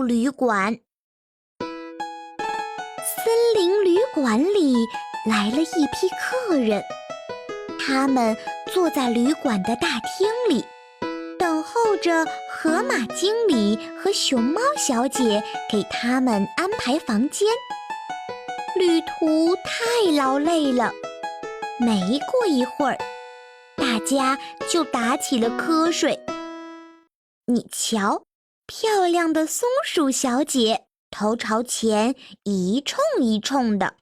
旅馆。森林旅馆里来了一批客人，他们坐在旅馆的大厅里，等候着河马经理和熊猫小姐给他们安排房间。旅途太劳累了，没过一会儿，大家就打起了瞌睡。你瞧，漂亮的松鼠小姐头朝前一冲一冲的，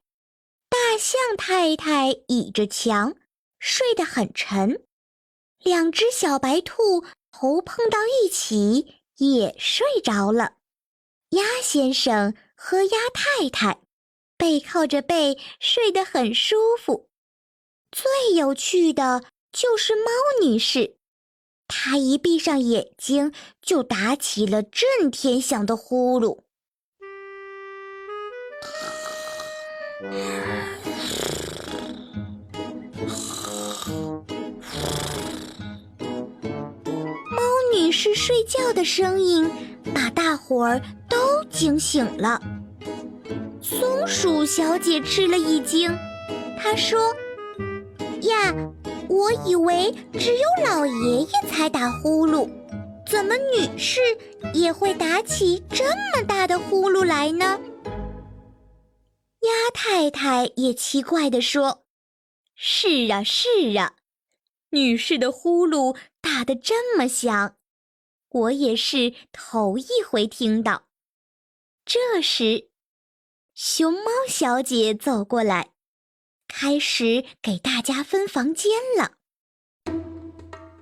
大象太太倚着墙睡得很沉，两只小白兔头碰到一起也睡着了。鸭先生和鸭太太背靠着背睡得很舒服。最有趣的就是猫女士，她一闭上眼睛就打起了震天响的呼噜。猫女士睡觉的声音把大伙儿都惊醒了。松鼠小姐吃了一惊，她说：呀，我以为只有老爷爷才打呼噜，怎么女士也会打起这么大的呼噜来呢？鸭太太也奇怪地说：是啊，是啊，女士的呼噜打得这么响，我也是头一回听到。这时，熊猫小姐走过来，开始给大家分房间了。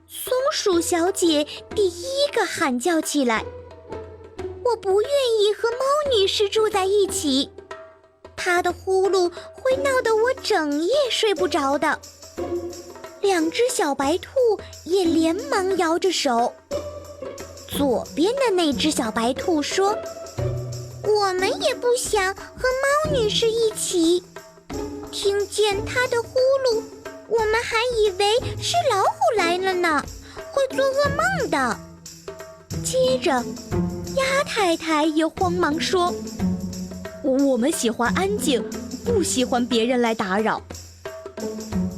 松鼠小姐第一个喊叫起来：我不愿意和猫女士住在一起，她的呼噜会闹得我整夜睡不着的。两只小白兔也连忙摇着手。左边的那只小白兔说：我们也不想和猫女士一起，听见她的呼噜，我们还以为是老虎来了呢，会做噩梦的。接着，鸭太太也慌忙说：我们喜欢安静，不喜欢别人来打扰。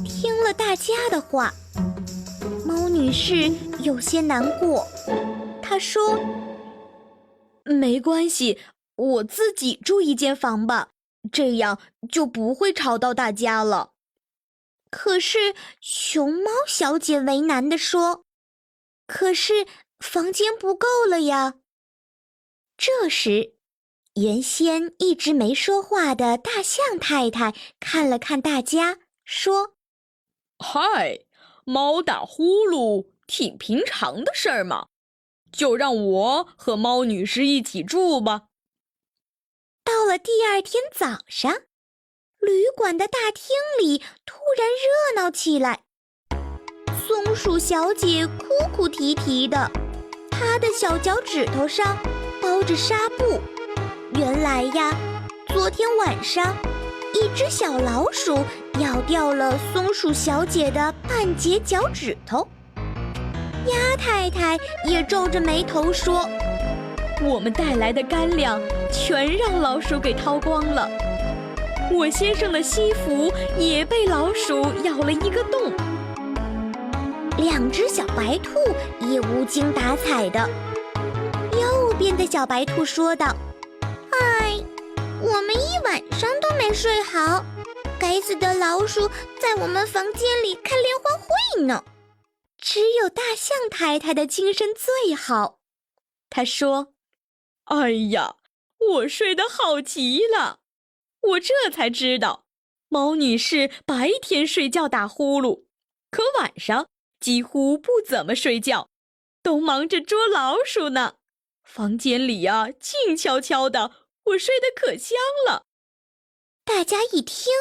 听了大家的话，猫女士有些难过，她说：没关系，我自己住一间房吧，这样就不会吵到大家了。可是熊猫小姐为难地说：可是房间不够了呀。这时，原先一直没说话的大象太太看了看大家，说：嗨，猫打呼噜挺平常的事儿嘛，就让我和猫女士一起住吧。到了第二天早上，旅馆的大厅里突然热闹起来。松鼠小姐哭哭啼啼的，她的小脚趾头上包着纱布。原来呀，昨天晚上一只小老鼠咬掉了松鼠小姐的半截脚趾头。鸭太太也皱着眉头说：我们带来的干粮全让老鼠给掏光了，我先生的西服也被老鼠咬了一个洞。两只小白兔也无精打采的。右边的小白兔说道：哎，我们一晚上都没睡好，该死的老鼠在我们房间里开联欢会呢。只有大象太太的精神最好，她说：哎呀，我睡得好极了，我这才知道，猫女士白天睡觉打呼噜，可晚上几乎不怎么睡觉，都忙着捉老鼠呢。房间里啊，静悄悄的，我睡得可香了。大家一听，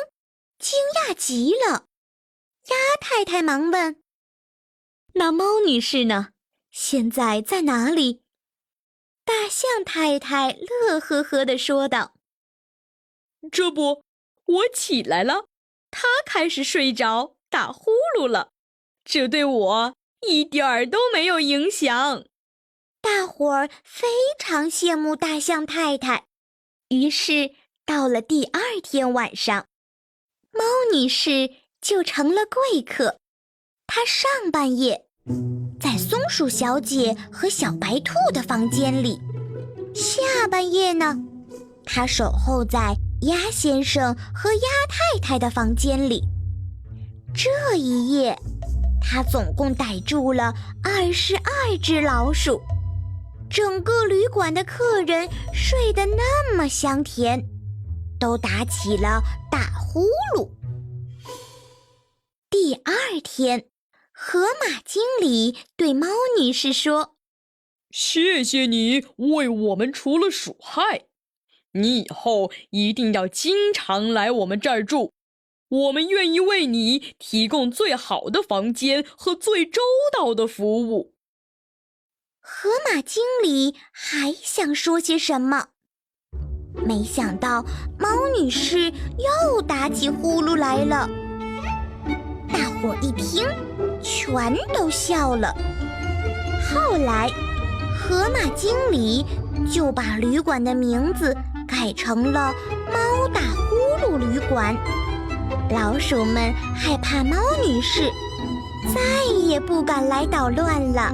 惊讶极了。鸭太太忙问：那猫女士呢？现在在哪里？大象太太乐呵呵地说道：这不，我起来了，她开始睡着打呼噜了，这对我一点儿都没有影响。大伙伙儿非常羡慕大象太太，于是到了第2天晚上，猫女士就成了贵客。她上半夜在松鼠小姐和小白兔的房间里，下半夜呢，她守候在鸭先生和鸭太太的房间里。这一夜，她总共逮住了22只老鼠。整个旅馆的客人睡得那么香甜，都打起了大呼噜。第2天，河马经理对猫女士说：谢谢你为我们除了鼠害，你以后一定要经常来我们这儿住，我们愿意为你提供最好的房间和最周到的服务。河马经理还想说些什么，没想到猫女士又打起呼噜来了。大伙儿一听，全都笑了。后来，河马经理就把旅馆的名字改成了猫打呼噜旅馆。老鼠们害怕猫女士，再也不敢来捣乱了。